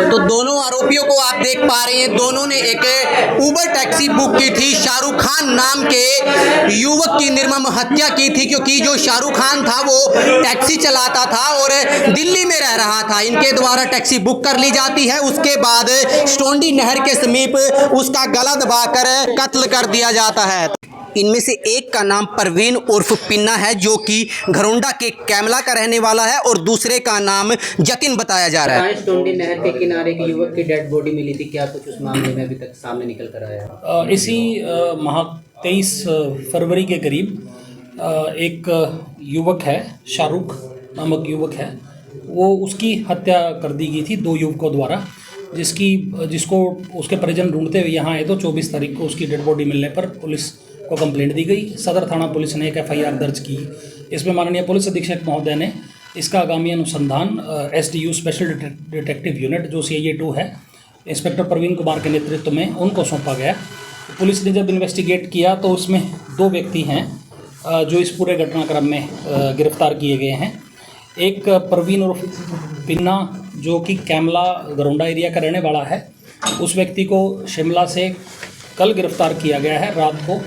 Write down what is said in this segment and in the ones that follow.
तो दोनों आरोपियों को आप देख पा रहे हैं, दोनों ने एक उबर टैक्सी बुक की थी। शाहरुख खान नाम के युवक की निर्मम हत्या की थी, क्योंकि जो शाहरुख खान था वो टैक्सी चलाता था और दिल्ली में रह रहा था। इनके द्वारा टैक्सी बुक कर ली जाती है, उसके बाद स्टोंडी नहर के समीप उसका गला दबाकर कत्ल कर दिया जाता है। इनमें से एक का नाम परवीन उर्फ पिन्ना है, जो कि घरोंडा के कैमला का रहने वाला है, और दूसरे का नाम जतिन बताया जा रहा है। स्टोंडी नहर के किनारे एक युवक की डेड बॉडी मिली थी, क्या कुछ उस मामले में अभी तक सामने निकल कर आया? इसी माह 23 फरवरी के करीब एक युवक है, शाहरुख नामक युवक है, वो उसकी हत्या कर दी गई थी दो युवकों द्वारा, जिसको उसके परिजन ढूंढते हुए यहाँ आए। तो 24 तारीख को उसकी डेड बॉडी मिलने पर पुलिस को कंप्लेंट दी गई। सदर थाना पुलिस ने एक FIR दर्ज की। इसमें माननीय पुलिस अधीक्षक महोदय ने इसका आगामी अनुसंधान SDU स्पेशल डिटेक्टिव यूनिट जो CIA 2 है, इंस्पेक्टर प्रवीण कुमार के नेतृत्व में उनको सौंपा गया। पुलिस ने जब इन्वेस्टिगेट किया तो उसमें 2 व्यक्ति हैं जो इस पूरे घटनाक्रम में गिरफ्तार किए गए हैं। एक परवीन उर्फ पिन्ना जो कि कैमला घरोंडा एरिया का रहने वाला है, उस व्यक्ति को शिमला से कल गिरफ्तार किया गया है। रात को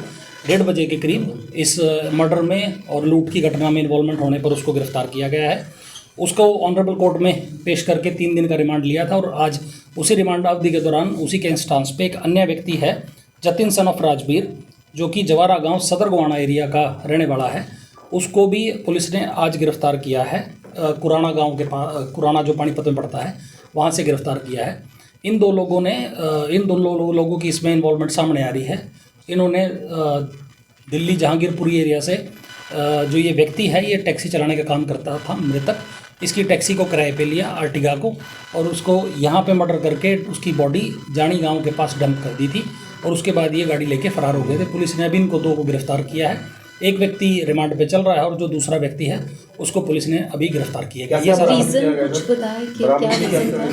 1:30 बजे के करीब इस मर्डर में और लूट की घटना में इन्वॉल्वमेंट होने पर उसको गिरफ्तार किया गया है। उसको ऑनरेबल कोर्ट में पेश करके 3 दिन का रिमांड लिया था, और आज उसी रिमांड अवधि के दौरान उसी के इंस्टांस पे एक अन्य व्यक्ति है जतिन सन ऑफ राजवीर, जो कि जवारा गांव सदर गोवाना एरिया का रहने वाला है, उसको भी पुलिस ने आज गिरफ्तार किया है। कुराना गांव के पास, कुराना जो पानीपत में पड़ता है, वहाँ से गिरफ्तार किया है। इन दो लोगों की इसमें इन्वॉल्वमेंट सामने आ रही है। इन्होंने दिल्ली जहांगीरपुरी एरिया से जो ये व्यक्ति है, ये टैक्सी चलाने का काम करता था मृतक, इसकी टैक्सी को किराए पे लिया आर्टिगा को, और उसको यहाँ पे मर्डर करके उसकी बॉडी जानी गांव के पास डंप कर दी थी, और उसके बाद ये गाड़ी लेके फरार हो गए थे। पुलिस ने अभी इनको 2 को गिरफ्तार किया है। एक व्यक्ति रिमांड पे चल रहा है और जो दूसरा व्यक्ति है उसको पुलिस ने अभी गिरफ्तार किया गया। ये सारा कुछ बताएं कि क्या रीजन था?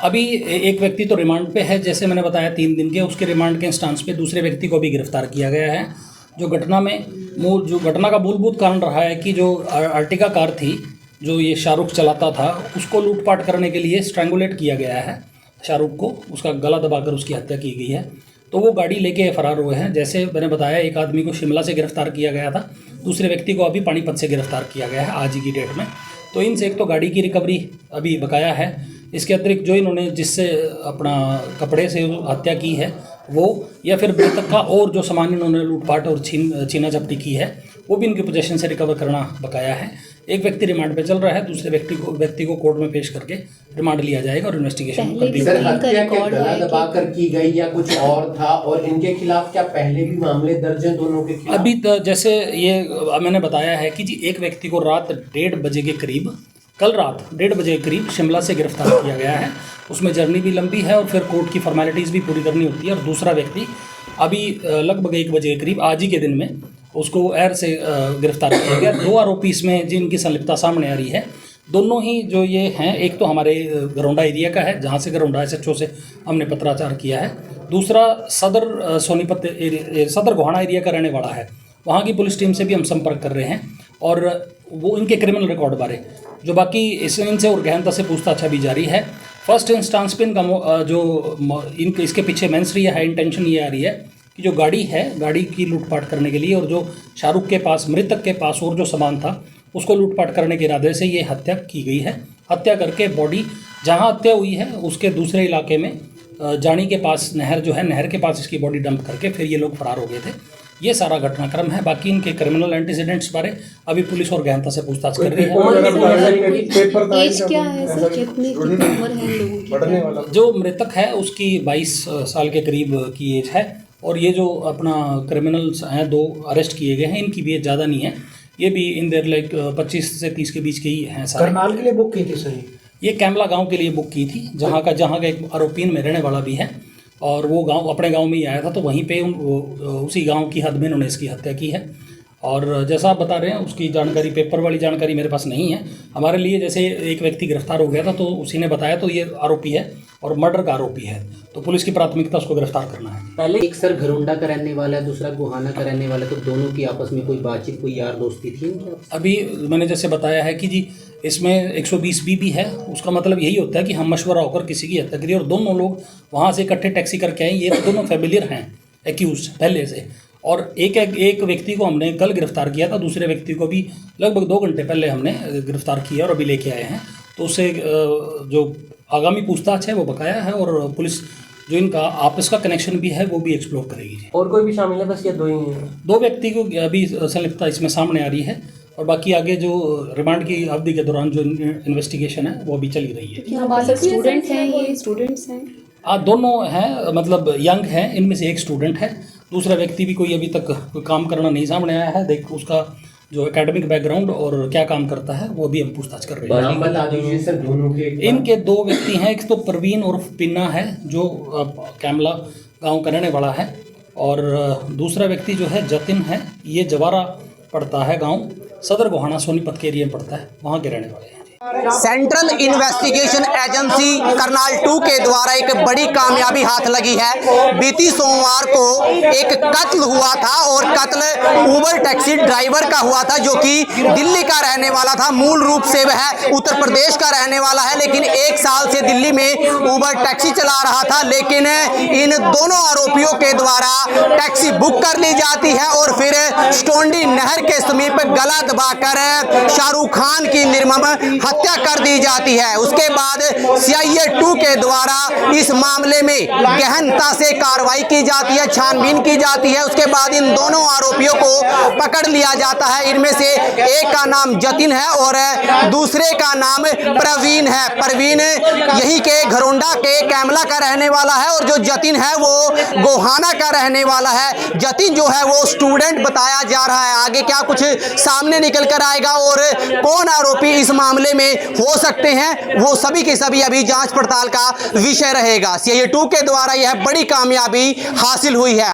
अभी एक व्यक्ति तो रिमांड पे है, जैसे मैंने बताया 3 दिन के, उसके रिमांड के इंस्टांस पे दूसरे व्यक्ति को भी गिरफ्तार किया गया है। जो घटना का मूलभूत कारण रहा है कि जो आर्टिगा कार थी जो ये शाहरुख चलाता था, उसको लूटपाट करने के लिए स्ट्रैंगुलेट किया गया है शाहरुख को, उसका गला दबाकर उसकी हत्या की गई है। तो वो गाड़ी लेके फरार हुए हैं। जैसे मैंने बताया, एक आदमी को शिमला से गिरफ्तार किया गया था, दूसरे व्यक्ति को अभी पानीपत से गिरफ्तार किया गया है आज ही की डेट में। तो इनसे एक तो गाड़ी की रिकवरी अभी बकाया है, इसके अतिरिक्त जो इन्होंने जिससे अपना कपड़े से हत्या की है वो, या फिर मृतक का और जो सामान इन्होंने लूटपाट और छीना झपटी की है, वो भी इनके पोजेशन से रिकवर करना बकाया है। एक व्यक्ति रिमांड पे चल रहा है, दूसरे व्यक्ति को कोर्ट में पेश करके रिमांड लिया जाएगा और इन्वेस्टिगेशन कंप्लीट सर, हत्या क्या गला दबाकर की गई या कुछ और था? और इनके खिलाफ क्या पहले भी मामले दर्ज हैं दोनों के खिलाफ? अभी जैसे ये मैंने बताया है कि जी एक व्यक्ति को रात 1:30 बजे के करीब, कल रात 1:30 बजे के करीब शिमला से गिरफ्तार किया गया है। उसमें जर्नी भी लंबी है और फिर कोर्ट की फॉर्मेलिटीज़ भी पूरी करनी होती है। और दूसरा व्यक्ति अभी लगभग 1 बजे के करीब आज ही के दिन में उसको एयर से गिरफ्तार किया गया। 2 आरोपी इसमें जिनकी संलिप्तता सामने आ रही है, दोनों ही जो ये हैं, एक तो हमारे घरोंडा एरिया का है जहाँ से घरोंडा SHO से हमने पत्राचार किया है, दूसरा सदर गोहाना एरिया का रहने वाला है। वहाँ की पुलिस टीम से भी हम संपर्क कर रहे हैं और वो इनके क्रिमिनल रिकॉर्ड बारे जो बाकी इनसे और गहनता से पूछताछ अभी जारी है। फर्स्ट इंस्टांस पे इनका इसके पीछे मेंस है इंटेंशन ये आ रही है कि जो गाड़ी है, गाड़ी की लूटपाट करने के लिए, और जो शाहरुख के पास, मृतक के पास और जो सामान था उसको लूटपाट करने के इरादे से ये हत्या की गई है। हत्या करके बॉडी जहाँ हत्या हुई है उसके दूसरे इलाके में जानी के पास नहर जो है, नहर के पास इसकी बॉडी डंप करके फिर ये लोग फरार हो गए थे। ये सारा घटनाक्रम है। बाकी इनके क्रिमिनल एंटीसीडेंट्स बारे अभी पुलिस और गहनता से पूछताछ कर रही है। एज क्या है सर, कितनी उम्र है लोगों की? जो मृतक है उसकी 22 साल के करीब की एज है, और ये जो अपना क्रिमिनल्स हैं 2 अरेस्ट किए गए हैं, इनकी भी एज ज़्यादा नहीं है, ये भी इन देर लाइक 25 से 30 के बीच के ही हैं सारे। करनाल के लिए बुक की थी सही? ये कैमला गांव के लिए बुक की थी, जहाँ का एक आरोपी में रहने वाला भी है, और वो गांव अपने गांव में ही आया था, तो वहीं पे उसी गांव की हद में उन्होंने इसकी हत्या की है। और जैसा आप बता रहे हैं, उसकी जानकारी, पेपर वाली जानकारी मेरे पास नहीं है। हमारे लिए जैसे एक व्यक्ति गिरफ्तार हो गया था तो उसी ने बताया, तो ये आरोपी है और मर्डर का आरोपी है, तो पुलिस की प्राथमिकता उसको गिरफ्तार करना है। पहले एक सर घरोंडा का रहने वाला है, दूसरा गोहाना का रहने वाला है, तो दोनों की आपस में कोई बातचीत, कोई यार दोस्ती थी? अभी मैंने जैसे बताया है कि जी इसमें 120B भी है। उसका मतलब यही होता है कि हम मशवरा होकर किसी की हत्या करिए, और दोनों लोग वहाँ से इकट्ठे टैक्सी करके आए। ये तो दोनों फैमिलियर हैं एक्यूज पहले से, और एक व्यक्ति को हमने कल गिरफ्तार किया था, दूसरे व्यक्ति को भी लगभग 2 घंटे पहले हमने गिरफ्तार किया और अभी लेके आए हैं। तो उससे जो आगामी पूछताछ है वो बकाया है, और पुलिस जो इनका आपस का कनेक्शन भी है वो भी एक्सप्लोर करेगी। और कोई भी शामिल है, बस ये 2 ही हैं? 2 व्यक्ति को अभी संलिप्तता इसमें सामने आ रही है, और बाकी आगे जो रिमांड की अवधि के दौरान जो इन्वेस्टिगेशन है वो अभी चली रही है। क्या स्टूडेंट हैं, ये स्टूडेंट्स हैं? दोनों हैं, मतलब यंग हैं। इनमें से एक स्टूडेंट है, दूसरा व्यक्ति भी कोई अभी तक कोई काम करना नहीं सामने आया है। देख उसका जो एकेडमिक बैकग्राउंड और क्या काम करता है वो भी हम पूछताछ कर रहे हैं। नाम बता दीजिए सर दोनों के। इनके 2 व्यक्ति हैं, एक तो परवीन उर्फ पिन्ना है जो कैमला गांव का रहने वाला है, और दूसरा व्यक्ति जो है जतिन है, ये जवारा पड़ता है गांव, सदर गोहाना सोनीपत के एरिया में पड़ता है, वहाँ के रहने वाले हैं। सेंट्रल इन्वेस्टिगेशन एजेंसी करनाल 2 के द्वारा एक बड़ी कामयाबी हाथ लगी है। बीती सोमवार को एक कत्ल हुआ था, और कत्ल उबर टैक्सी ड्राइवर का हुआ था जो कि दिल्ली का रहने वाला था। मूल रूप से वह उत्तर प्रदेश का रहने वाला है, लेकिन 1 साल से दिल्ली में उबर टैक्सी चला रहा था। लेकिन इन दोनों आरोपियों के द्वारा टैक्सी बुक कर ली जाती है, और फिर स्टोंडी नहर के समीप गला दबाकर शाहरुख खान की निर्मम हत्या कर दी जाती है। उसके बाद CIA 2 के द्वारा इस मामले में गहनता से कार्रवाई की जाती है, छानबीन की जाती है। उसके बाद इन दोनों आरोपियों को पकड़ लिया जाता है। इनमें से एक का नाम जतिन है और दूसरे का नाम प्रवीण है। प्रवीण यही के घरोंडा के कैमला का रहने वाला है, और जो जतिन है वो गोहाना का रहने वाला है। जतिन जो है वो स्टूडेंट बताया जा रहा है। आगे क्या कुछ सामने निकल कर आएगा और कौन आरोपी इस मामले में हो सकते हैं, वो सभी के सभी अभी जांच पड़ताल का विषय रहेगा। CIA 2 के द्वारा यह बड़ी कामयाबी हासिल हुई है।